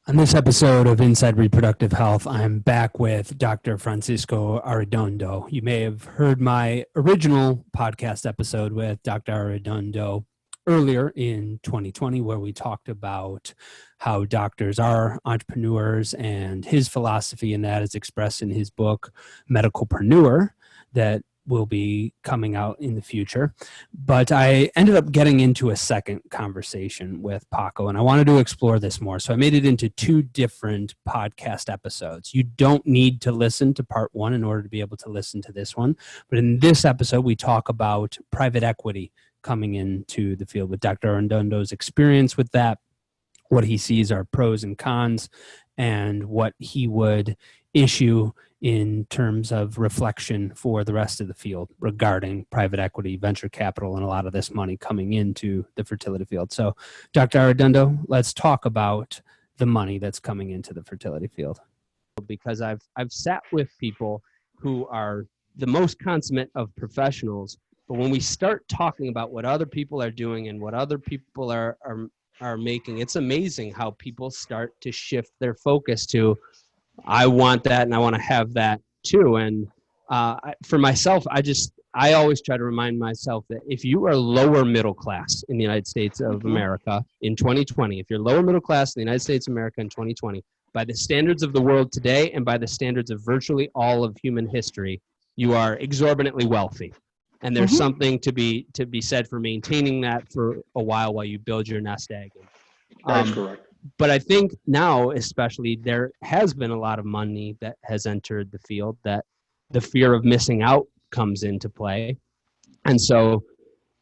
On this episode of Inside Reproductive Health, I'm back with Dr. Francisco Arredondo. You may have heard my original podcast episode with Dr. Arredondo earlier in 2020, where we talked about how doctors are entrepreneurs and his philosophy in that is expressed in his book, MedikalPreneur, that will be coming out in the future. But I ended up getting into a second conversation with Paco, and I wanted to explore this more. So I made it into two different podcast episodes. You don't need to listen to part one in order to be able to listen to this one. But in this episode, we talk about private equity coming into the field with Dr. Arredondo's experience with that, what he sees are pros and cons, and what he would issue in terms of reflection for the rest of the field regarding private equity, venture capital, and a lot of this money coming into the fertility field. So, Dr. Arredondo, let's talk about the money that's coming into the fertility field. Because I've sat with people who are the most consummate of professionals, but when we start talking about what other people are doing and what other people are making, it's amazing how people start to shift their focus to, I want that and I want to have that too. And for myself, I always try to remind myself that if you are lower middle class in the United States of America in 2020, if you're lower middle class in the United States of America in 2020, by the standards of the world today and by the standards of virtually all of human history, you are exorbitantly wealthy. And there's something to be said for maintaining that for a while you build your nest egg. That's correct. But I think now, especially, there has been a lot of money that has entered the field, that the fear of missing out comes into play. And so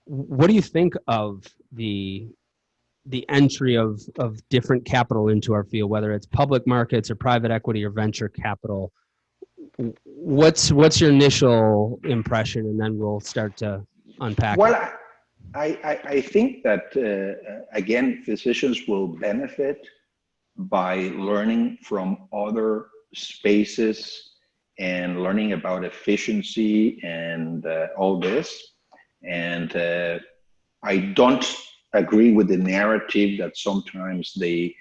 what do you think of the entry of different capital into our field, whether it's public markets or private equity or venture capital? What's your initial impression, and then we'll start to unpack Well, it. I think that, again, physicians will benefit by learning from other spaces and learning about efficiency and all this. And I don't agree with the narrative that sometimes the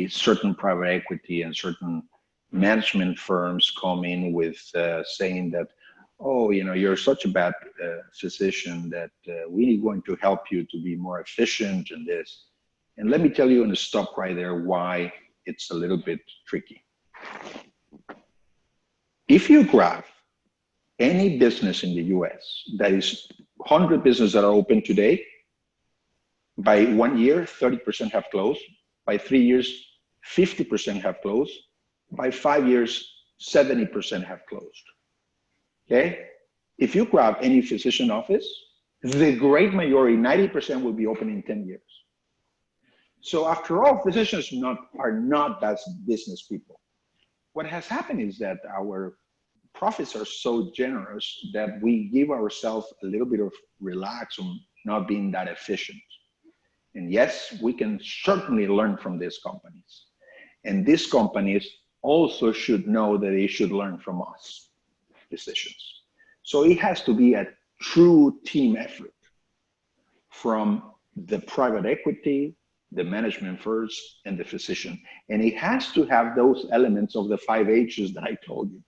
certain private equity and certain management firms come in with saying that, oh, you're such a bad physician that we're going to help you to be more efficient in this. And let me tell you, and stop right there, why it's a little bit tricky. If you grab any business in the US, that is 100 businesses that are open today, by 1 year, 30% have closed. By 3 years, 50% have closed. By 5 years, 70% have closed. Okay? If you grab any physician office, the great majority, 90%, will be open in 10 years. So after all, physicians are not best business people. What has happened is that our profits are so generous that we give ourselves a little bit of relax on not being that efficient. And yes, we can certainly learn from these companies. And these companies also should know that they should learn from us, physicians. So it has to be a true team effort from the private equity, the management first, and the physician. And it has to have those elements of the 5 H's that I told you,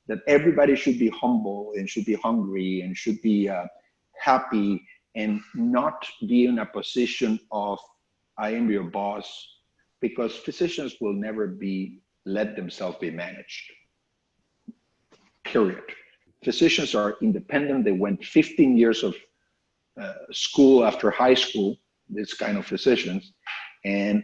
that everybody should be humble and should be hungry and should be happy and not be in a position of, I am your boss, because physicians will never let themselves be managed, period. Physicians are independent. They went 15 years of school after high school, this kind of physicians, and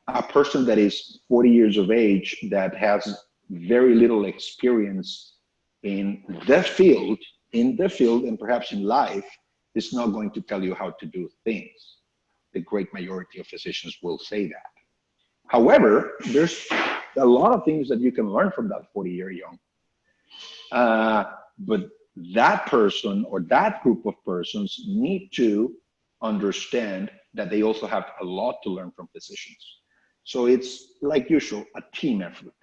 a person that is 40 years of age that has very little experience in the field, and perhaps in life, is not going to tell you how to do things. The great majority of physicians will say that. However, there's a lot of things that you can learn from that 40-year young. But that person or that group of persons need to understand that they also have a lot to learn from physicians. So it's, like usual, a team effort.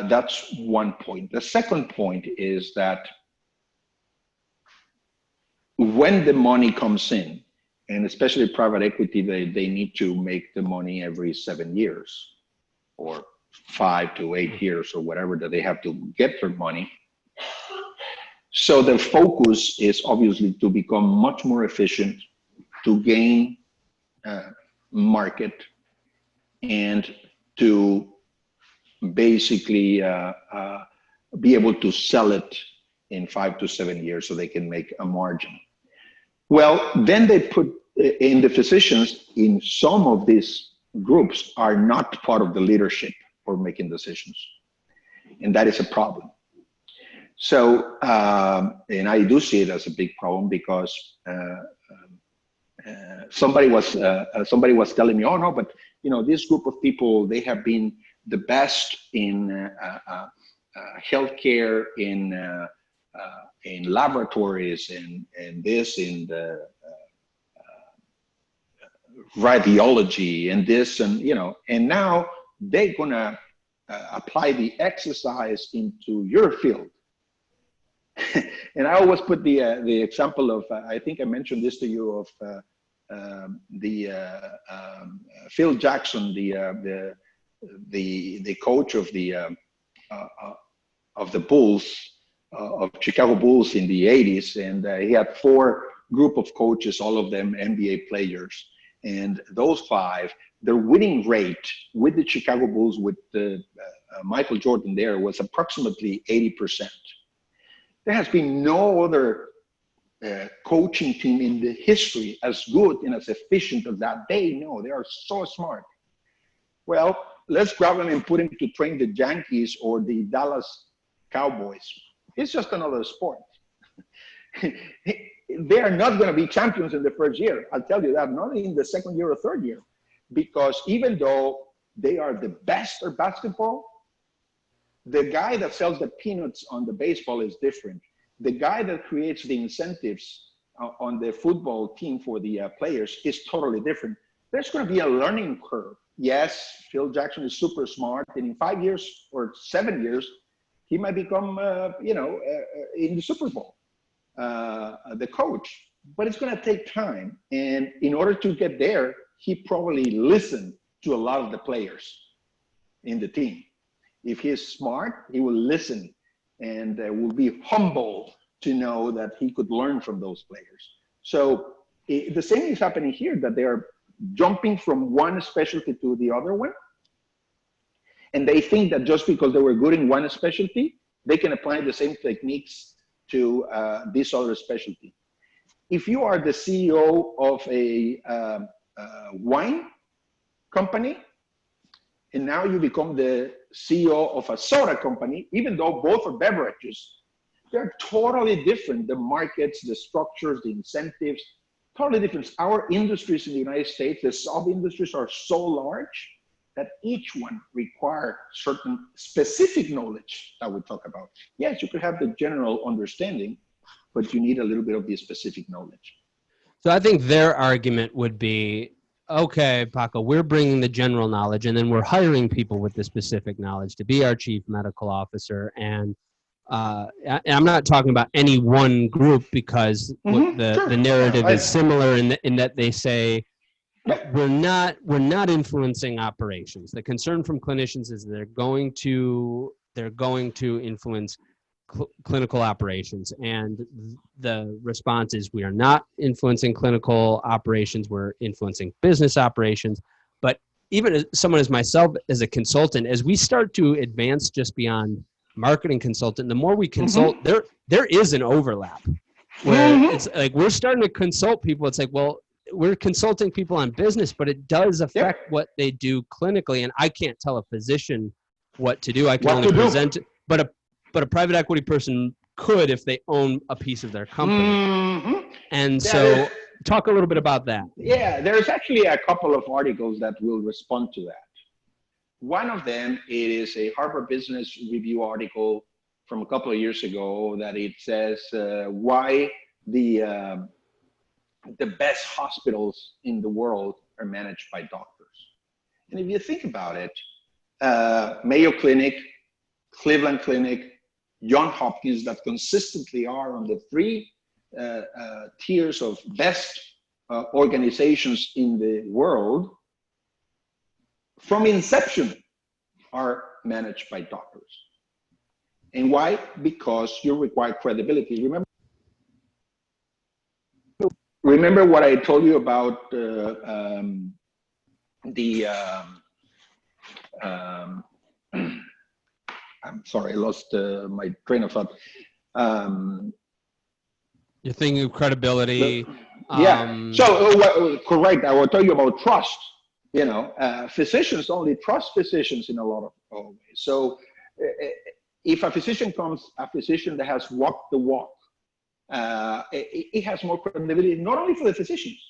That's one point. The second point is that when the money comes in and especially private equity, they need to make the money every 7 years or 5 to 8 years or whatever that they have to get their money. So the focus is obviously to become much more efficient, to gain market, and to basically be able to sell it in 5 to 7 years so they can make a margin. Well, then they put in the physicians in some of these groups are not part of the leadership for making decisions. And that is a problem. So, and I do see it as a big problem because somebody was telling me, oh no, but you know, this group of people, they have been the best in healthcare, in laboratories, and this in the radiology and this, and you know, and now they're gonna apply the exercise into your field. And I always put the example of I think I mentioned this to you of Phil Jackson, the coach of the Bulls, of Chicago Bulls in the 80s, and he had 4 group of coaches, all of them NBA players, and those 5, their winning rate with the Chicago Bulls with Michael Jordan there was approximately 80%. There has been no other coaching team in the history as good and as efficient as that. They know, they are so smart. Well, let's grab them and put them to train the Yankees or the Dallas Cowboys. It's just another sport. They are not going to be champions in the first year. I'll tell you that, not in the second year or third year, because even though they are the best at basketball, the guy that sells the peanuts on the baseball is different. The guy that creates the incentives on the football team for the players is totally different. There's going to be a learning curve. Yes, Phil Jackson is super smart, and in 5 years or 7 years, he might become, in the Super Bowl, the coach. But it's going to take time. And in order to get there, he probably listened to a lot of the players in the team. If he is smart, he will listen and will be humble to know that he could learn from those players. So the same is happening here, that they are jumping from one specialty to the other one. And they think that just because they were good in one specialty, they can apply the same techniques to this other specialty. If you are the CEO of a wine company, and now you become the CEO of a soda company, even though both are beverages, they're totally different. The markets, the structures, the incentives, totally different. Our industries in the United States, the sub-industries are so large that each one require certain specific knowledge that we talk about. Yes, you could have the general understanding, but you need a little bit of the specific knowledge. So I think their argument would be, okay, Paco, we're bringing the general knowledge, and then we're hiring people with the specific knowledge to be our chief medical officer. And I'm not talking about any one group, because the narrative is similar in that they say we're not influencing operations. The concern from clinicians is they're going to influence clinical operations, and the response is we are not influencing clinical operations, we're influencing business operations. But even as someone as myself, as a consultant, as we start to advance just beyond marketing consultant, the more we consult, there is an overlap where it's like we're starting to consult people. It's like, well, we're consulting people on business, but it does affect what they do clinically, and I can't tell a physician what to do. I can only present it, but a private equity person could if they own a piece of their company. And so talk a little bit about that. Yeah, there's actually a couple of articles that will respond to that. One of them, it is a Harvard Business Review article from a couple of years ago that it says why the best hospitals in the world are managed by doctors. And if you think about it, Mayo Clinic, Cleveland Clinic, Johns Hopkins, that consistently are on the 3 tiers of best organizations in the world from inception are managed by doctors. And why? Because you require credibility. Remember what I told you about I'm sorry, I lost my train of thought. You're thinking of credibility. Correct. I will tell you about trust. You know, physicians only trust physicians in a lot of ways. So if a physician comes, a physician that has walked the walk, it has more credibility, not only for the physicians,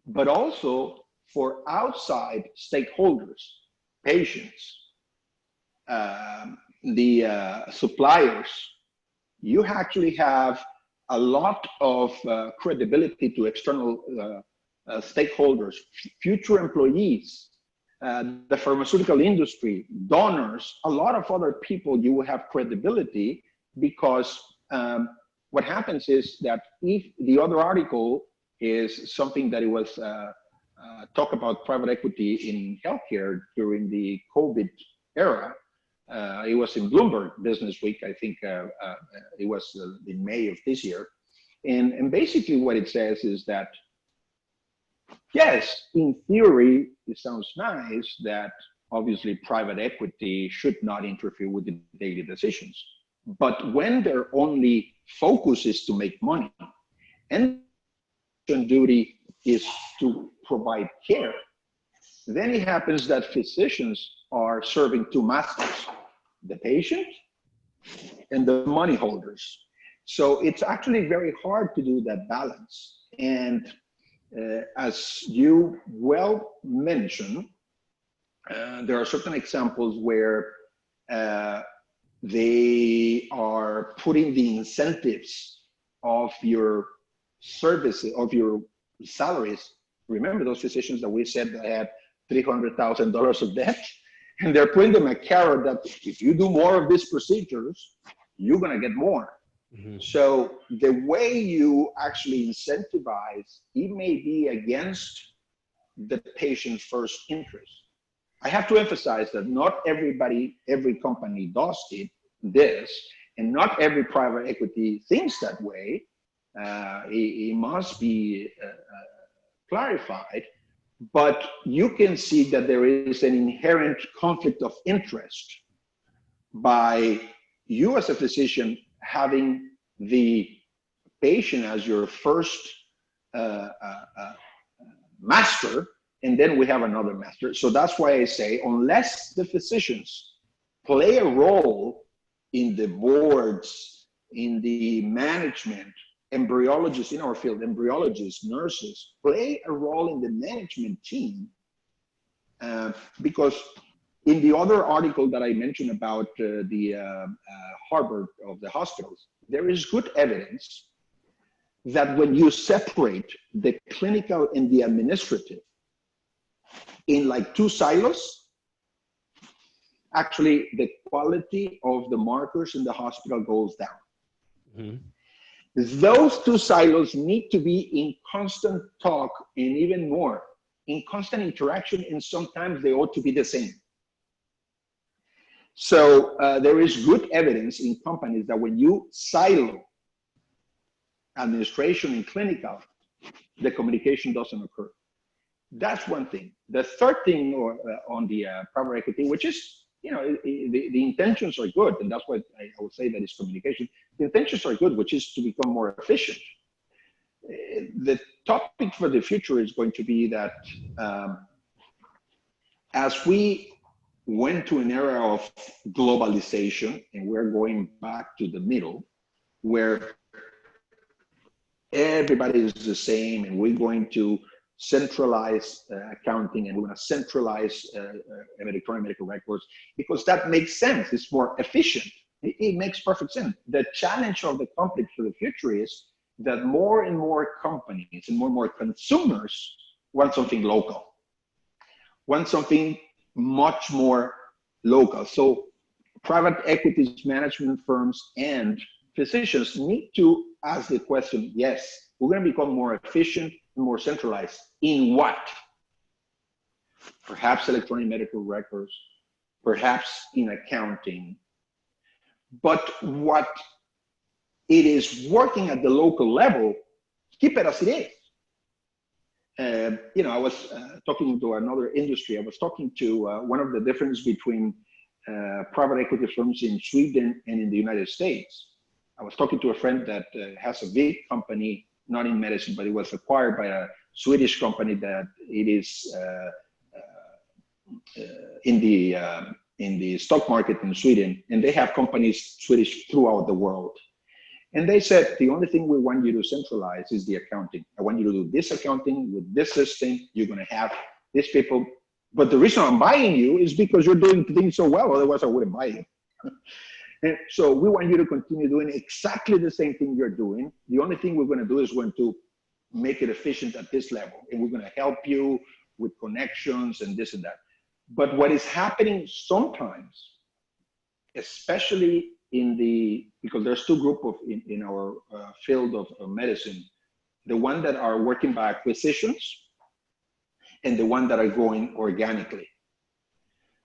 but also for outside stakeholders, patients, the suppliers. You actually have a lot of credibility to external stakeholders, future employees, the pharmaceutical industry, donors, a lot of other people. You will have credibility because what happens is that if the other article is something that it was talk about private equity in healthcare during the COVID era. It was in Bloomberg Businessweek, I think it was in May of this year. And basically what it says is that, yes, in theory, it sounds nice that obviously private equity should not interfere with the daily decisions. But when their only focus is to make money and duty is to provide care, then it happens that physicians are serving two masters, the patient and the money holders. So it's actually very hard to do that balance. And as you well mentioned, there are certain examples where they are putting the incentives of your services, of your salaries. Remember those physicians that we said that had $300,000 of debt? And they're putting them a carrot that if you do more of these procedures, you're going to get more. Mm-hmm. So the way you actually incentivize, it may be against the patient's first interest. I have to emphasize that not everybody, every company does this, and not every private equity thinks that way. It must be clarified, but you can see that there is an inherent conflict of interest by you as a physician having the patient as your first master, and then we have another master. So that's why I say, unless the physicians play a role in the boards, in the management, embryologists in our field, embryologists, nurses, play a role in the management team, because in the other article that I mentioned about the Harvard of the hospitals, there is good evidence that when you separate the clinical and the administrative in like two silos, actually the quality of the markers in the hospital goes down. Mm-hmm. Those two silos need to be in constant talk and even more in constant interaction, and sometimes they ought to be the same. So there is good evidence in companies that when you silo administration and clinical, the communication doesn't occur. That's one thing. The third thing on the private equity, which is, you know, the intentions are good, and that's what I would say that is communication. The intentions are good, which is to become more efficient. The topic for the future is going to be that as we went to an era of globalization, and we're going back to the middle, where everybody is the same, and we're going to centralize accounting, and we're going to centralize electronic medical records, because that makes sense. It's more efficient. It makes perfect sense. The challenge of the conflict for the future is that more and more companies and more consumers want something local, want something much more local. So private equities, management firms, and physicians need to ask the question, yes, we're going to become more efficient, more centralized. In what? Perhaps electronic medical records, perhaps in accounting. But what it is working at the local level, keep it as it is. I was talking to another industry. I was talking to one of the differences between private equity firms in Sweden and in the United States. I was talking to a friend that has a big company, not in medicine, but it was acquired by a Swedish company that it is in the stock market in Sweden, and they have companies Swedish throughout the world. And they said, the only thing we want you to centralize is the accounting. I want you to do this accounting with this system. You're going to have these people. But the reason I'm buying you is because you're doing things so well. Otherwise, I wouldn't buy you. And so we want you to continue doing exactly the same thing you're doing. The only thing we're going to do is going to make it efficient at this level. And we're going to help you with connections and this and that. But what is happening sometimes, especially because there's two groups in our field of medicine, the one that are working by acquisitions and the one that are growing organically.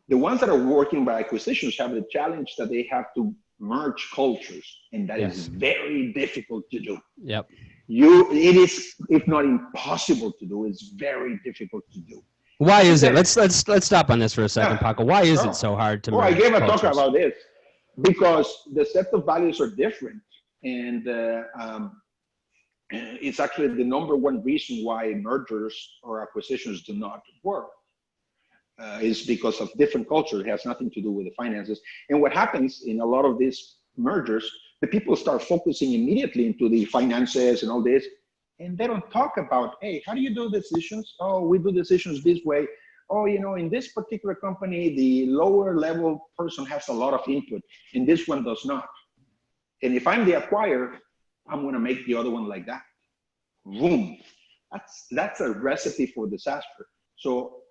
The ones that are working by acquisitions have the challenge that they have to merge cultures, and that is very difficult to do. Yep. It is, if not impossible to do, it's very difficult to do. Why is it? Let's stop on this for a second, Paco. Why is it so hard to merge I gave a cultures? talk about this. Because the set of values are different, and it's actually the number one reason why mergers or acquisitions do not work. Is because of different culture. It has nothing to do with the finances. And what happens in a lot of these mergers, the people start focusing immediately into the finances and all this, and they don't talk about, hey, how do you do decisions? Oh, we do decisions this way. Oh, in this particular company, the lower level person has a lot of input, and this one does not. And if I'm the acquirer, I'm going to make the other one like that. Boom. That's a recipe for disaster. So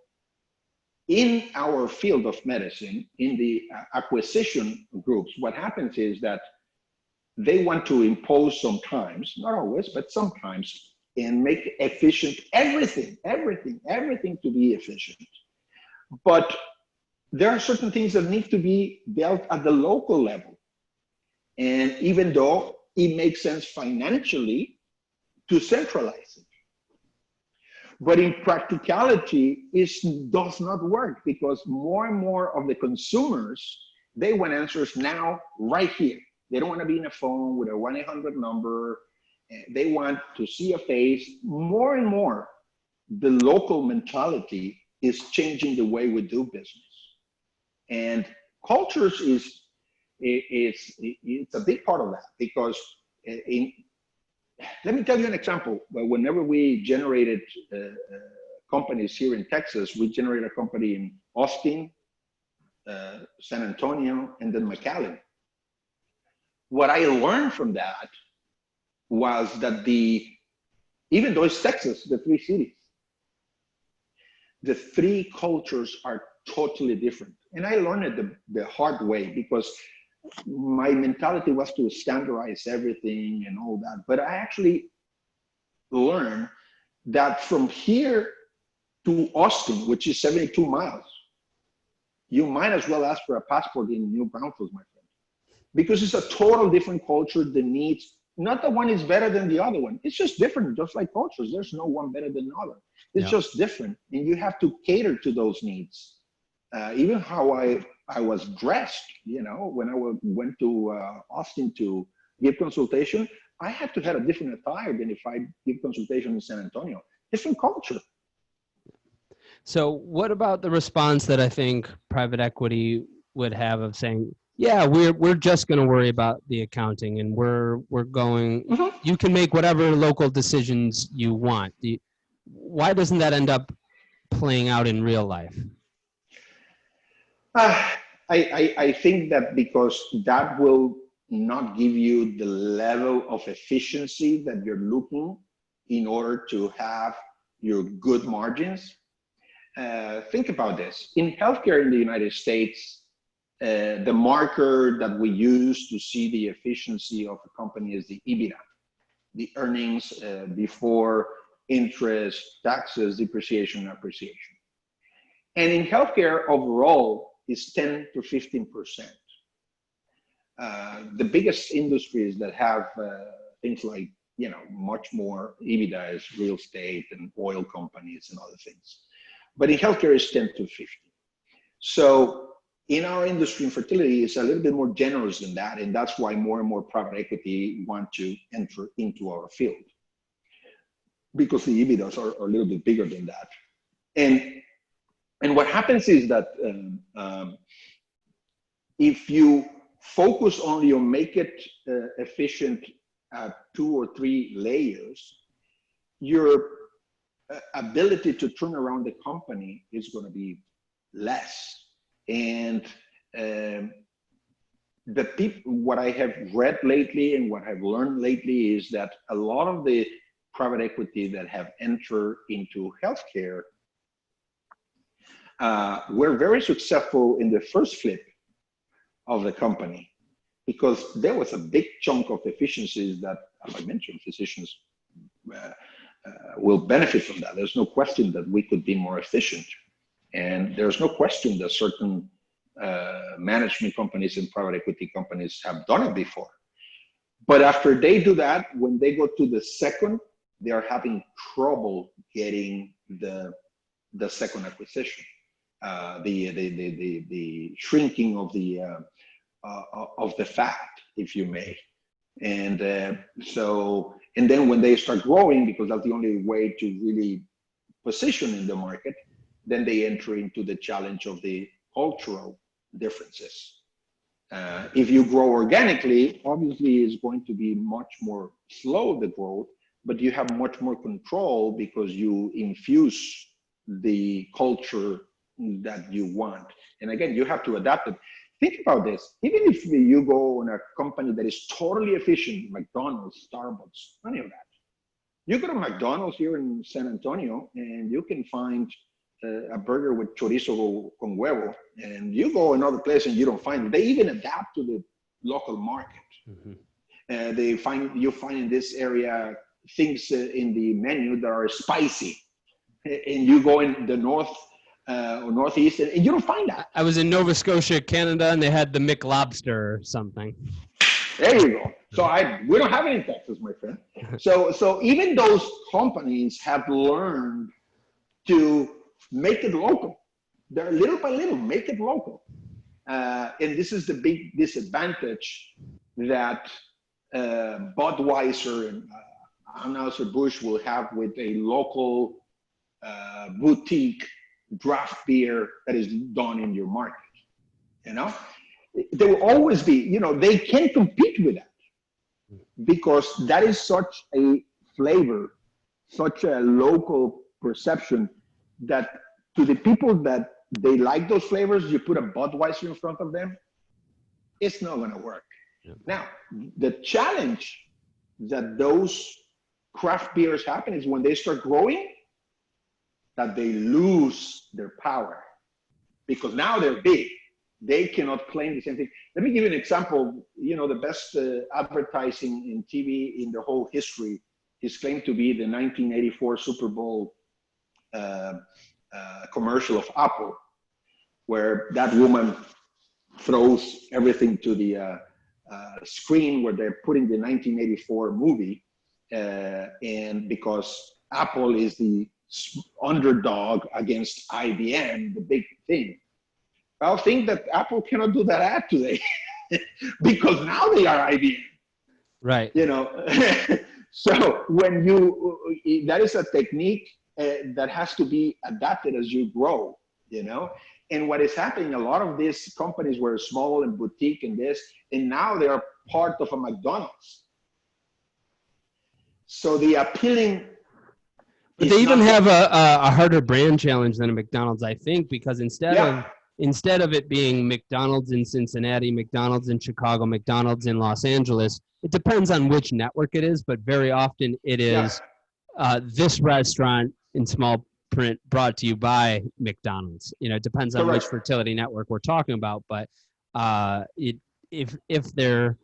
in our field of medicine, in the acquisition groups, what happens is that they want to impose sometimes, not always, but sometimes, and make efficient everything to be efficient. But there are certain things that need to be dealt at the local level. And even though it makes sense financially to centralize it, but in practicality, it does not work, because more and more of the consumers, they want answers now, right here. They don't want to be in a phone with a 1-800 number. They want to see a face. More and more, the local mentality is changing the way we do business. And cultures it's a big part of that, because let me tell you an example. Whenever we generated companies here in Texas, we generated a company in Austin, San Antonio, and then McAllen. What I learned from that was that even though it's Texas, the three cities, the three cultures are totally different. And I learned it the hard way, because my mentality was to standardize everything and all that. But I actually learned that from here to Austin, which is 72 miles, you might as well ask for a passport in New Braunfels, my friend, because it's a total different culture. The needs, not that one is better than the other one. It's just different, just like cultures. There's no one better than the other. It's just different. And you have to cater to those needs. Even how I was dressed, when I went to Austin to give consultation, I had to have a different attire than if I give consultation in San Antonio. Different culture. So what about the response that I think private equity would have of saying, yeah, we're just going to worry about the accounting, and we're going, you can make whatever local decisions you want. Why doesn't that end up playing out in real life? I think that because that will not give you the level of efficiency that you're looking in order to have your good margins. Think about this. In healthcare in the United States, the marker that we use to see the efficiency of a company is the EBITDA, the earnings before interest, taxes, depreciation, and appreciation. And in healthcare overall is 10 to 15%. The biggest industries that have things like, much more EBITDA is real estate and oil companies and other things. But in healthcare it's 10 to 15. So in our industry in fertility, it's a little bit more generous than that. And that's why more and more private equity want to enter into our field, because the EBITDAs are a little bit bigger than that. And what happens is that if you focus only on make it efficient at 2 or 3 layers, your ability to turn around the company is going to be less. And what I have read lately and what I've learned lately is that a lot of the private equity that have entered into healthcare were very successful in the first flip of the company, because there was a big chunk of efficiencies that, as I mentioned, physicians will benefit from that. There's no question that we could be more efficient. And there's no question that certain management companies and private equity companies have done it before. But after they do that, when they go to the second, they are having trouble getting the second acquisition, the shrinking of the fat, if you may. And and then when they start growing, because that's the only way to really position in the market, then they enter into the challenge of the cultural differences. If you grow organically, obviously it's going to be much more slow, the growth, but you have much more control because you infuse the culture that you want. And again, you have to adapt it. Think about this. Even if you go on a company that is totally efficient, McDonald's, Starbucks, any of that. You go to McDonald's here in San Antonio and you can find a burger with chorizo con huevo, and you go another place and you don't find it. They even adapt to the local market. Mm-hmm. You find in this area things in the menu that are spicy, and you go in the north or northeast and you don't find that. I was in Nova Scotia, Canada, and they had the McLobster or something. There you go. So we don't have it in Texas, my friend. So even those companies have learned to make it local. They're little by little, make it local. And this is the big disadvantage that Budweiser and Anheuser-Busch will have with a local boutique draft beer that is done in your market. There will always be, they can compete with that because that is such a flavor, such a local perception that to the people that they like those flavors, you put a Budweiser in front of them, it's not going to work. Yeah. Now, the challenge that those craft beers happen is when they start growing, that they lose their power because now they're big. They cannot claim the same thing. Let me give you an example. The best advertising in TV in the whole history is claimed to be the 1984 Super Bowl commercial of Apple, where that woman throws everything to the screen where they're putting the 1984 movie, and because Apple is the underdog against IBM, the big thing. I think that Apple cannot do that ad today because now they are IBM. Right. So that is a technique that has to be adapted as you grow, And what is happening, a lot of these companies were small and boutique and and now they are part of a McDonald's. So the appealing. But they even have a harder brand challenge than a McDonald's, I think, because instead of it being McDonald's in Cincinnati, McDonald's in Chicago, McDonald's in Los Angeles, it depends on which network it is, but very often it is this restaurant in small print brought to you by McDonald's. It depends on which fertility network we're talking about, but if they're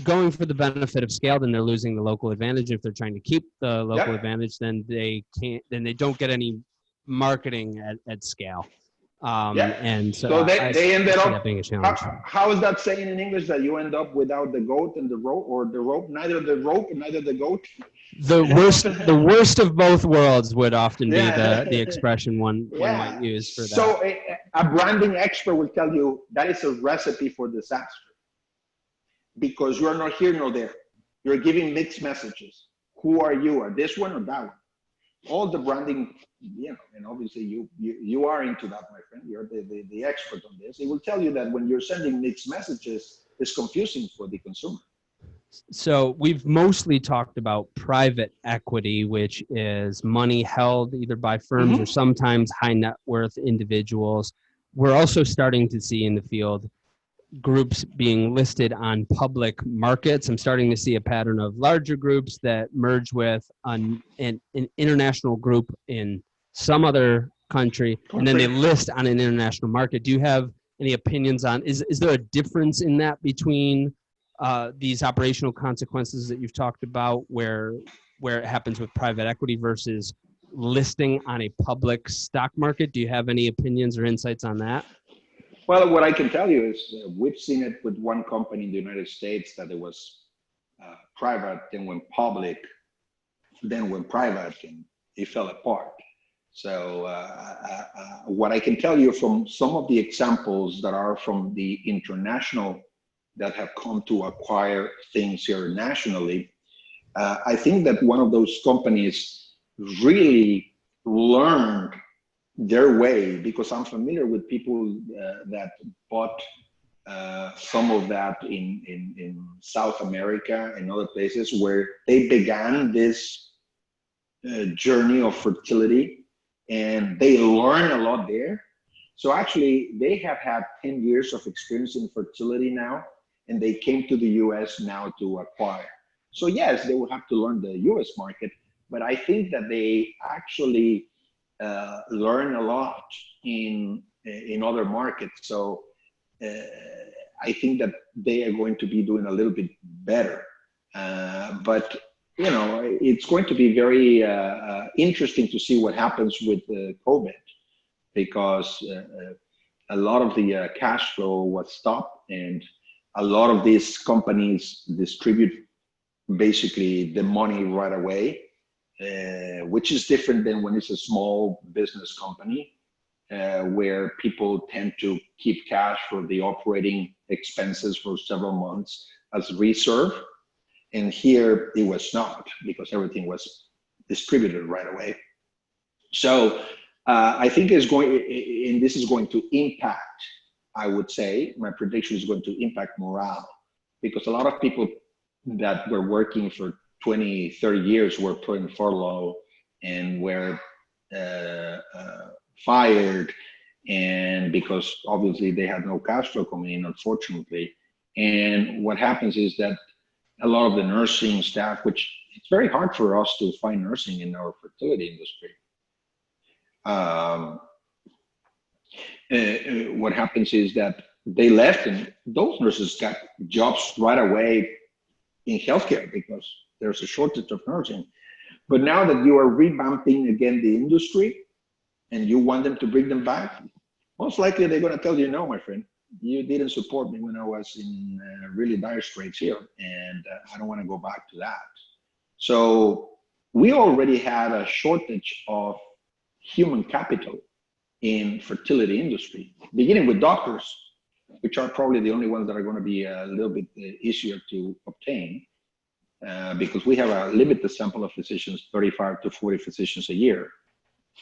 going for the benefit of scale, then they're losing the local advantage. If they're trying to keep the local advantage, then they can't. Then they don't get any marketing at scale. And So they ended up. that being a challenge. How is that saying in English that you end up without the goat and the rope, or the rope, neither the rope, neither the goat? The worst of both worlds would often be the expression one might use for that. So a branding expert will tell you that is a recipe for disaster, because you are not here nor there. You're giving mixed messages. Who are you? Are this one or that one? All the branding, and obviously you are into that, my friend. You're the expert on this. It will tell you that when you're sending mixed messages, it's confusing for the consumer. So we've mostly talked about private equity, which is money held either by firms or sometimes high net worth individuals. We're also starting to see in the field groups being listed on public markets. I'm starting to see a pattern of larger groups that merge with an international group in some other country, and then they list on an international market. Do you have any opinions on, is there a difference in that between these operational consequences that you've talked about, where it happens with private equity versus listing on a public stock market? Do you have any opinions or insights on that? Well, what I can tell you is we've seen it with one company in the United States that it was private, then went public, then went private, and it fell apart. So what I can tell you from some of the examples that are from the international that have come to acquire things here nationally, I think that one of those companies really learned their way, because I'm familiar with people that bought some of that in South America and other places where they began this journey of fertility, and they learn a lot there. So actually they have had 10 years of experience in fertility now, and they came to the US now to acquire. So yes, they will have to learn the US market, but I think that they actually learn a lot in other markets. So I think that they are going to be doing a little bit better. But it's going to be very interesting to see what happens with COVID, because a lot of the cash flow was stopped, and a lot of these companies distribute basically the money right away. Which is different than when it's a small business company, where people tend to keep cash for the operating expenses for several months as reserve. And here it was not, because everything was distributed right away. So I think this is going to impact, I would say, my prediction is going to impact morale, because a lot of people that were working for 20, 30 years were put in furlough and were fired, and because obviously they had no cash flow coming in, unfortunately. And what happens is that a lot of the nursing staff, which it's very hard for us to find nursing in our fertility industry. What happens is that they left, and those nurses got jobs right away in healthcare because there's a shortage of nursing. But now that you are revamping again the industry and you want them to bring them back, most likely they're going to tell you, no, my friend, you didn't support me when I was in really dire straits here, and I don't want to go back to that. So we already had a shortage of human capital in fertility industry, beginning with doctors, which are probably the only ones that are going to be a little bit easier to obtain, because we have a limited sample of physicians, 35 to 40 physicians a year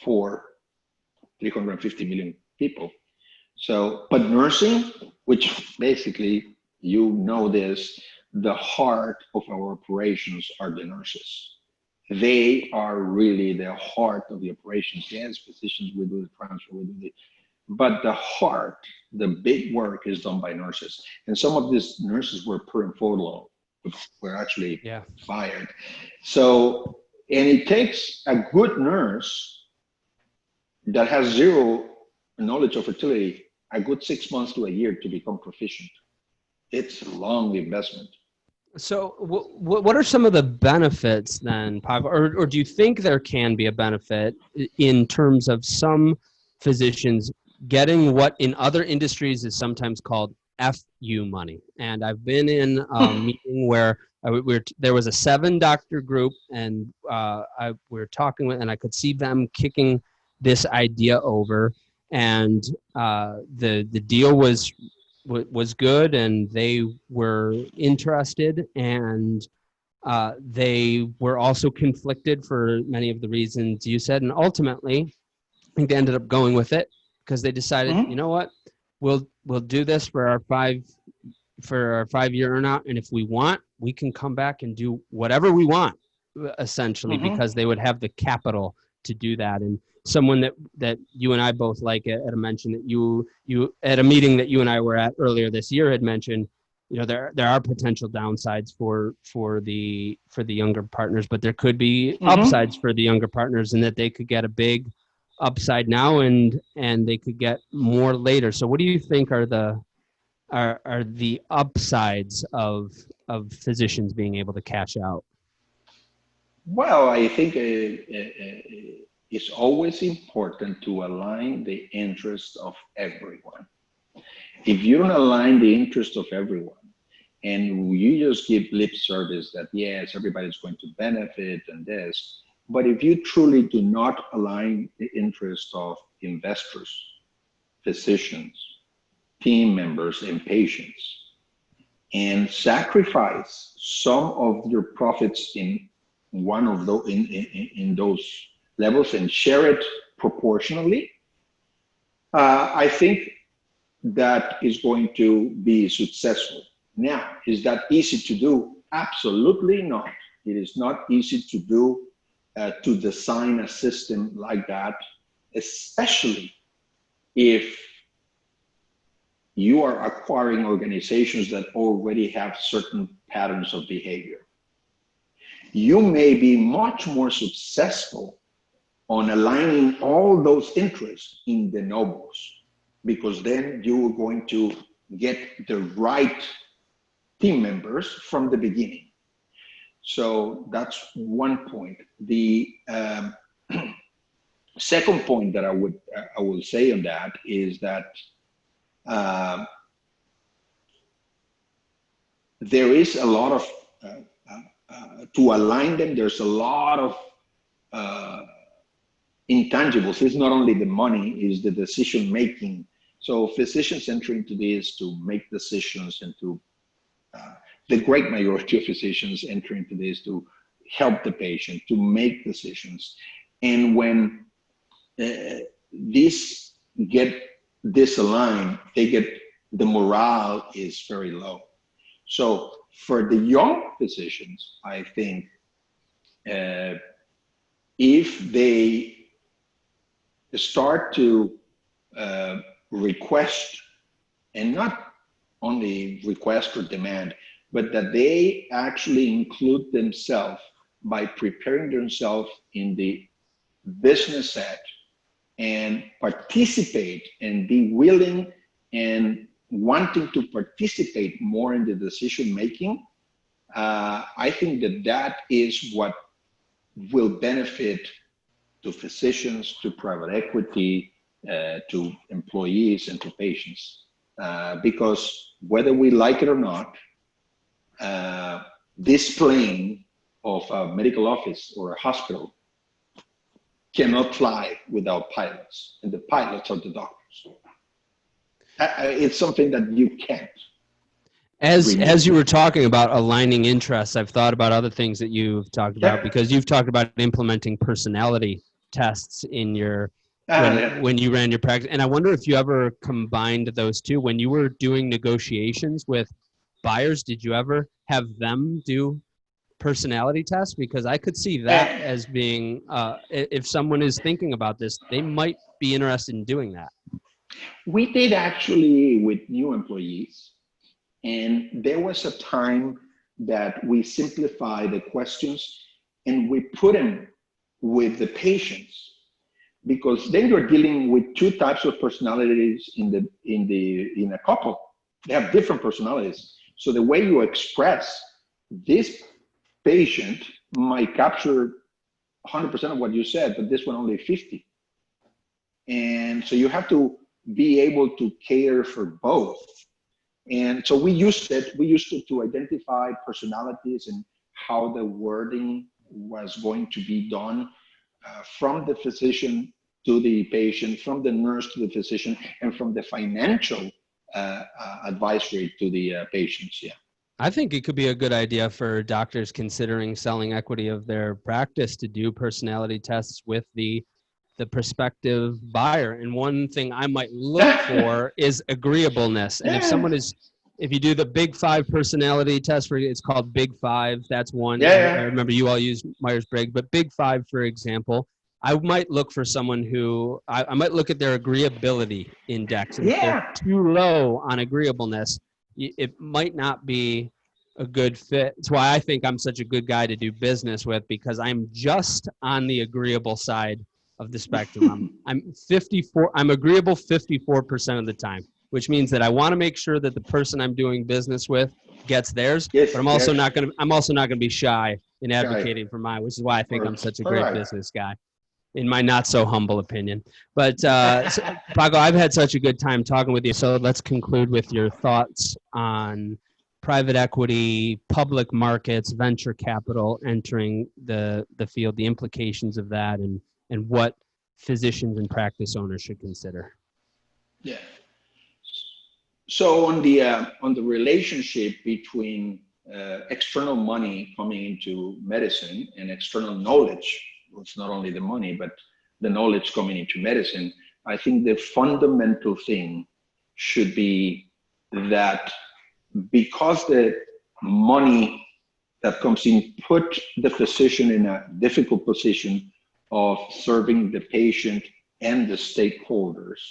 for 350 million people. So, but nursing, which basically, this, the heart of our operations are the nurses. They are really the heart of the operations. Yes, physicians will do the transfer, but the heart, the big work is done by nurses. And some of these nurses were put in furlough, were actually fired. So, and it takes a good nurse that has zero knowledge of fertility, a good 6 months to a year to become proficient. It's a long investment. So what are some of the benefits then, Pav? Or do you think there can be a benefit in terms of some physicians getting what in other industries is sometimes called FU money? And I've been in a meeting where there was a 7-doctor group, and we were talking with, and I could see them kicking this idea over, and the deal was good, and they were interested, and they were also conflicted for many of the reasons you said, and ultimately I think they ended up going with it because they decided, you know what, we'll do this for our 5-year earnout, and if we want, we can come back and do whatever we want, essentially, because they would have the capital to do that. And someone that you and I both like at a mention that you at a meeting that you and I were at earlier this year had mentioned, there are potential downsides for the younger partners, but there could be upsides for the younger partners, and that they could get a big upside now and they could get more later. So what do you think are the upsides of physicians being able to cash out? Well, I think it's always important to align the interests of everyone. If you don't align the interest of everyone and you just give lip service that, yes, everybody's going to benefit and this, but if you truly do not align the interest of investors, physicians, team members, and patients, and sacrifice some of your profits in one of those in those levels and share it proportionally, I think that is going to be successful. Now, is that easy to do? Absolutely not. It is not easy to do, to design a system like that, especially if you are acquiring organizations that already have certain patterns of behavior. You may be much more successful on aligning all those interests in de novos, because then you are going to get the right team members from the beginning. So that's one point. The second point that I will say on that is that there is a lot of to align them. There's a lot of intangibles. It's not only the money, it's the decision making. So physicians enter into this to make decisions, and to the great majority of physicians enter into this to help the patient, to make decisions. And when these get disaligned, the morale is very low. So for the young physicians, I think if they start to request, and not only request or demand, but that they actually include themselves by preparing themselves in the business set and participate and be willing and wanting to participate more in the decision making, I think that is what will benefit to physicians, to private equity, to employees, and to patients. Because whether we like it or not, this plane of a medical office or a hospital cannot fly without pilots, and the pilots are the doctors. It's something that you can't. As you were talking about aligning interests, I've thought about other things that you've talked about, because you've talked about implementing personality tests in your when you ran your practice. And I wonder if you ever combined those two when you were doing negotiations with buyers. Did you ever have them do personality tests? Because I could see that as being, if someone is thinking about this, they might be interested in doing that. We did actually with new employees, and there was a time that we simplified the questions and we put them with the patients, because then you're dealing with two types of personalities in a couple. They have different personalities. So the way you express this patient might capture 100% of what you said, but this one only 50. And so you have to be able to cater for both. And so we used it to identify personalities and how the wording was going to be done from the physician to the patient, from the nurse to the physician, and from the financial advisory to the patients. Yeah. I think it could be a good idea for doctors considering selling equity of their practice to do personality tests with the prospective buyer. And one thing I might look for is agreeableness. And if you do the Big Five personality test, it's called Big Five. That's one. Yeah. I remember you all use Myers-Briggs, but Big Five, for example, I might look for someone who I might look at their agreeability index. And if they're too low on agreeableness, it might not be a good fit. That's why I think I'm such a good guy to do business with, because I'm just on the agreeable side of the spectrum. I'm agreeable 54% of the time, which means that I want to make sure that the person I'm doing business with gets theirs, but I'm also not going to be shy in advocating for mine, which is why I think I'm such a great business guy, in my not so humble opinion. But Paco, I've had such a good time talking with you. So let's conclude with your thoughts on private equity, public markets, venture capital entering the field, the implications of that, and what physicians and practice owners should consider. Yeah. So on the relationship between external money coming into medicine and external knowledge, it's not only the money, but the knowledge coming into medicine, I think the fundamental thing should be that because the money that comes in put the physician in a difficult position of serving the patient and the stakeholders,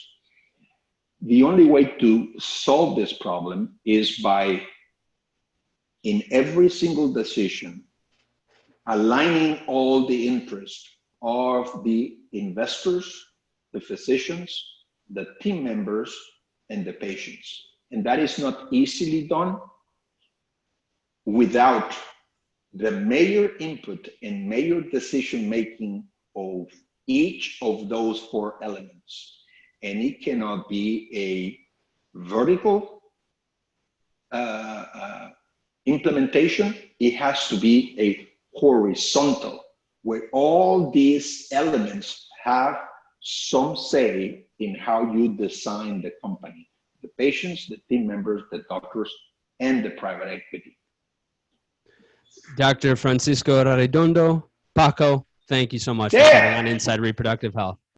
the only way to solve this problem is by, in every single decision, aligning all the interests of the investors, the physicians, the team members, and the patients. And that is not easily done without the major input and major decision-making of each of those four elements. And it cannot be a vertical implementation. It has to be a horizontal, where all these elements have some say in how you design the company: the patients, the team members, the doctors, and the private equity. Dr. Francisco Arredondo, Paco, thank you so much for coming on Inside Reproductive Health.